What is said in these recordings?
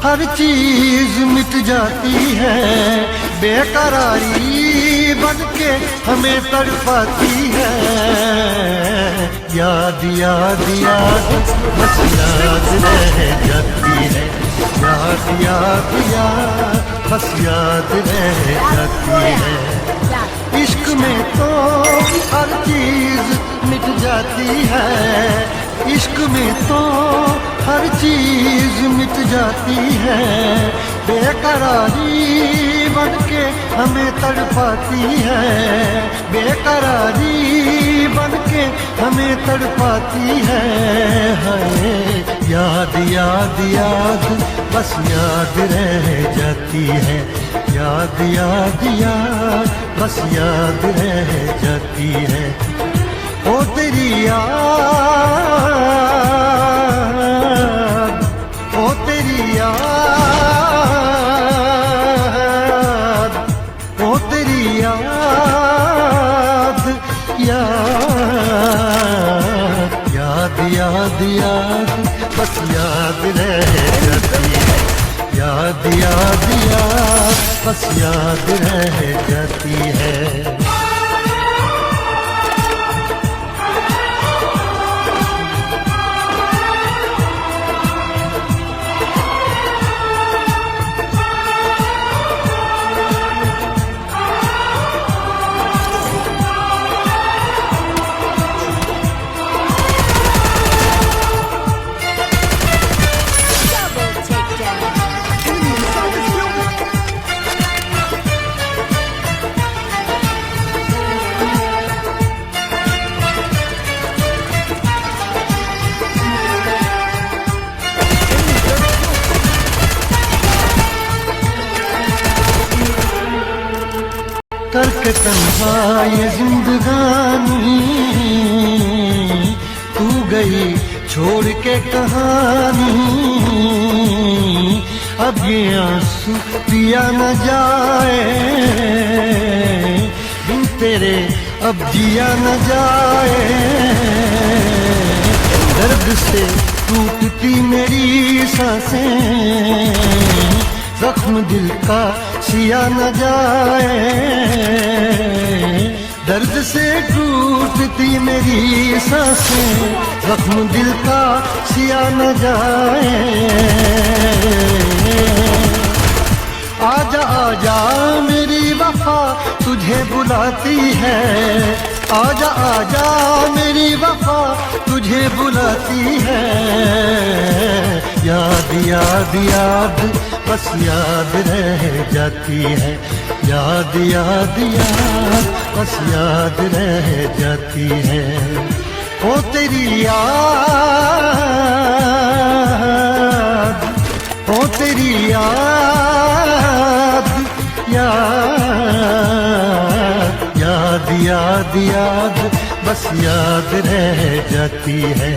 हर चीज मिट जाती है, बेकरारी बनके हमें तड़पाती है। याद याद याद बस याद रह जाती है, याद याद याद बस याद रह जाती है। इश्क में तो हर चीज मिट जाती है, इश्क में तो हर चीज मिट जाती है, बेकरारी बनके हमें तड़पाती है, बेकरारी बनके हमें तड़पाती है। हाय याद याद याद बस याद रह जाती है, याद याद याद बस याद रह जाती है। ओ तेरी याद, ओ तेरी याद, ओ तेरी याद, याद याद याद बस याद रह जाती है, याद याद याद बस याद रह जाती है। करके तन्हा ये जिंदगानी तू गई छोड़ के कहानी, अब ये आंसू पिया न जाए, बिन तेरे अब जिया न जाए। दर्द से टूटती मेरी सांसें, जख्म दिल का सिया न जाए, दर्द से टूटती मेरी सांसें, जख्म दिल का सिया न जाए। आजा आजा मेरी वफा तुझे बुलाती है, आजा आजा मेरी वफा तुझे बुलाती है। याद याद याद बस याद रह जाती है, याद याद याद बस याद रह जाती है। ओ तेरी याद, ओ तेरी याद, याद याद याद बस याद रह जाती है,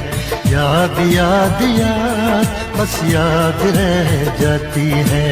याद याद याद बस याद रह जाती है।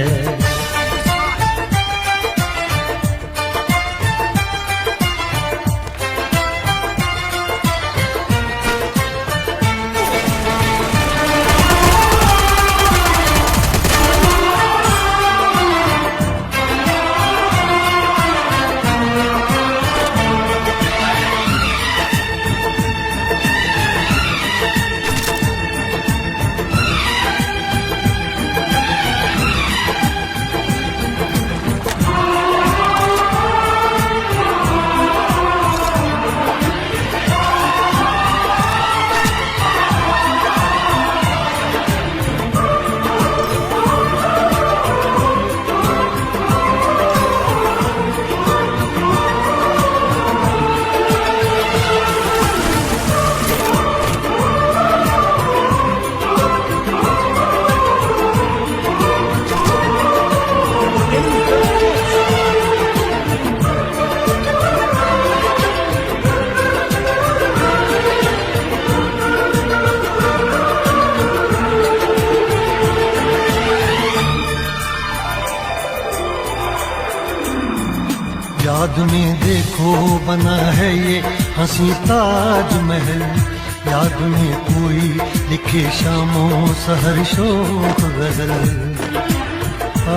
याद में देखो बना है ये हंसी ताजमहल, याद में कोई लिखे शामों सहर शोक गजल। याद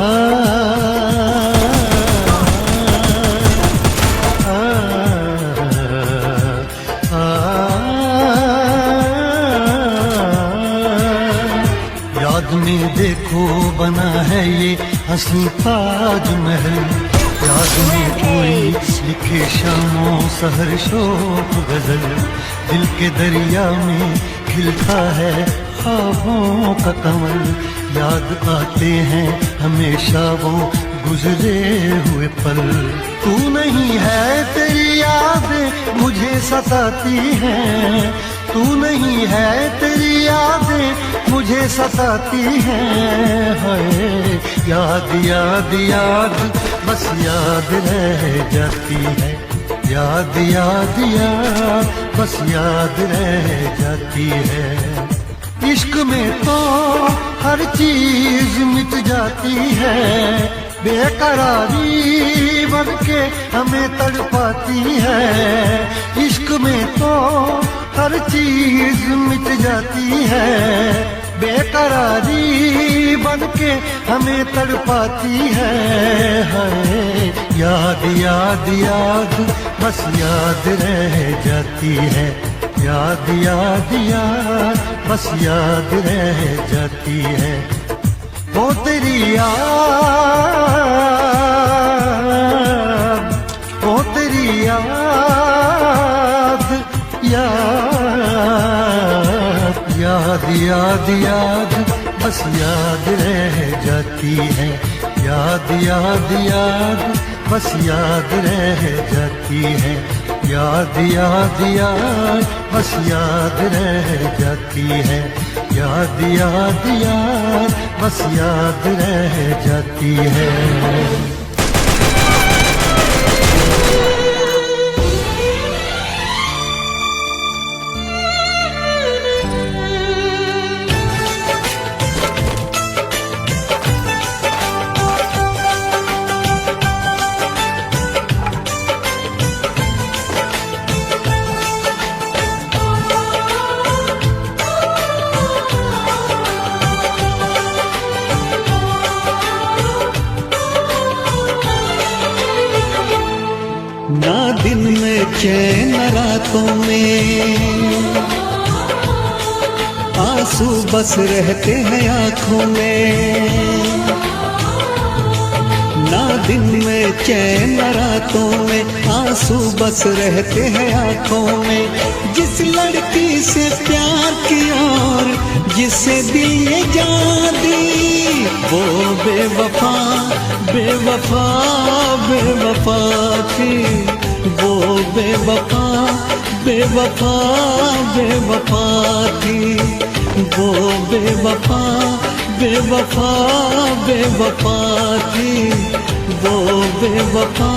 में देखो बना है ये हंसी ताजमहल, याद में कोई लिखे शामों सहर शोक गजल, दिल के दरिया में खिलता है ख्वाबों का कमल, याद आते हैं हमेशा वो गुजरे हुए पल। तू नहीं है तेरी यादें मुझे सताती हैं, तू नहीं है तेरी यादें मुझे सताती हैं। हाय याद याद याद बस याद रह जाती है, याद याद याद बस याद रह जाती है। इश्क में तो हर चीज मिट जाती है, बेकरारी बन के हमें तड़पाती है। इश्क में तो हर चीज मिट जाती है, बेकरारी बन के हमें तड़पाती है। हाय याद याद याद बस याद रह जाती है, याद याद याद बस याद रह जाती है। वो तेरी याद, वो तेरी याद, याद याद याद बस याद रह जाती है, याद याद याद बस याद रह जाती है, याद याद याद बस याद रह जाती है, याद याद याद बस याद रह जाती है। ना दिन में चैन रातों में, आंसू बस रहते हैं आँखों में। ना दिन में चैन रातों में, आंसू बस रहते हैं आँखों में। जिस लड़की से प्यार किया और जिसे दिल ने जान दी, वो बेवफा बेवफा बेवफा थी, वो बेवफा बेवफा बेवफा थी, वो बेवफा बेवफा बेवफा थी, वो बेवफा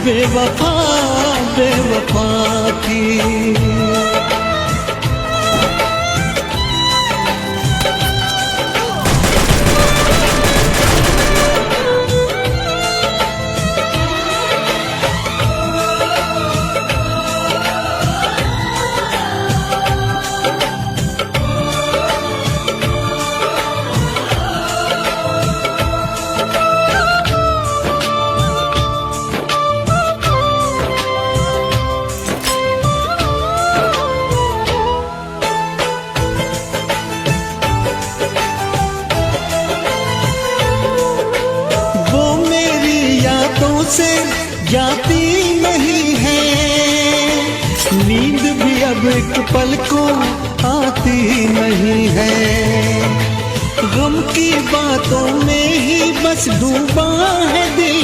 बेवफा बेवफा थी। से जाती नहीं है, नींद भी अब एक पल को आती नहीं है। गम की बातों में ही बस डूबा है दिल,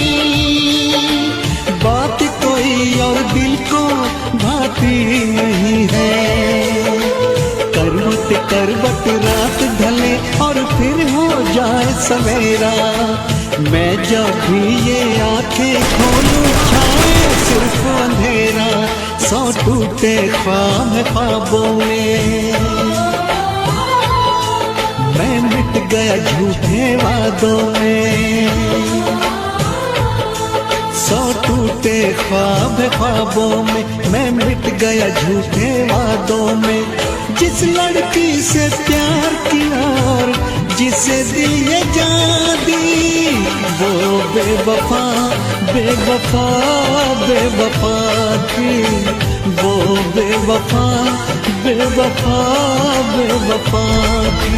बात कोई और दिल को भाती नहीं है। करवट करवट रात ढले और फिर हो जाए सवेरा, मैं जब भी ये आंखें खोलूं छाए सिर्फ अंधेरा। सौ टूटे ख्वाब ख्वाबों में मैं मिट गया झूठे वादों में। सौ टूटे ख्वाब ख्वाबों में मैं मिट गया झूठे वादों में। जिस लड़की से प्यार किया और जिसे दिल ये जान दी वो बेवफा बेवफा बेवफा थी, वो बेवफा बेवफा बेवफा थी।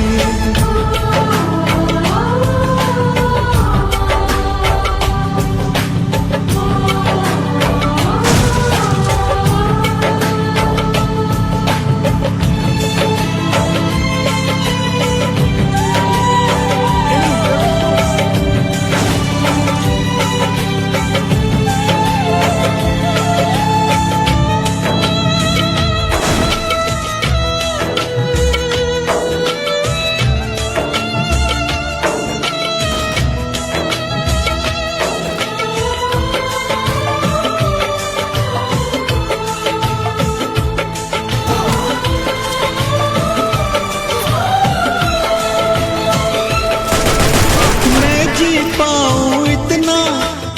पाऊं इतना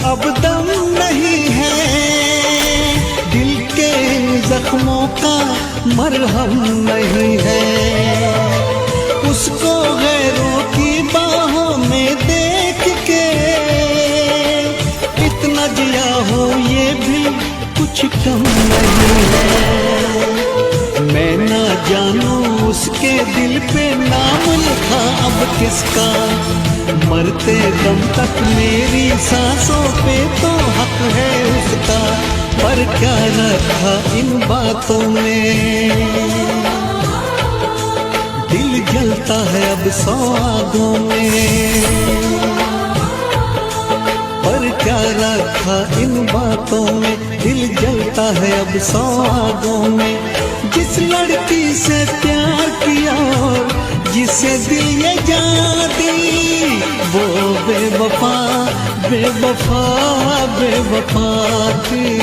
अब दम नहीं है, दिल के जख्मों का मरहम नहीं है। उसको गैरों की बाहों में देख के इतना जिया हो ये भी कुछ कम नहीं है। मैं ना जानूं उसके दिल पे नाम लिखा अब किसका, मरते दम तक मेरी सांसों पे तो हक है उसका। पर क्या रखा इन बातों में, दिल जलता है अब सौहागों में। पर क्या रखा इन बातों में, दिल जलता है अब सौहागों में। जिस लड़की से प्यार किया और जिसे दिल ये जान दी वो बेवफा बेवफा बेवफा थी।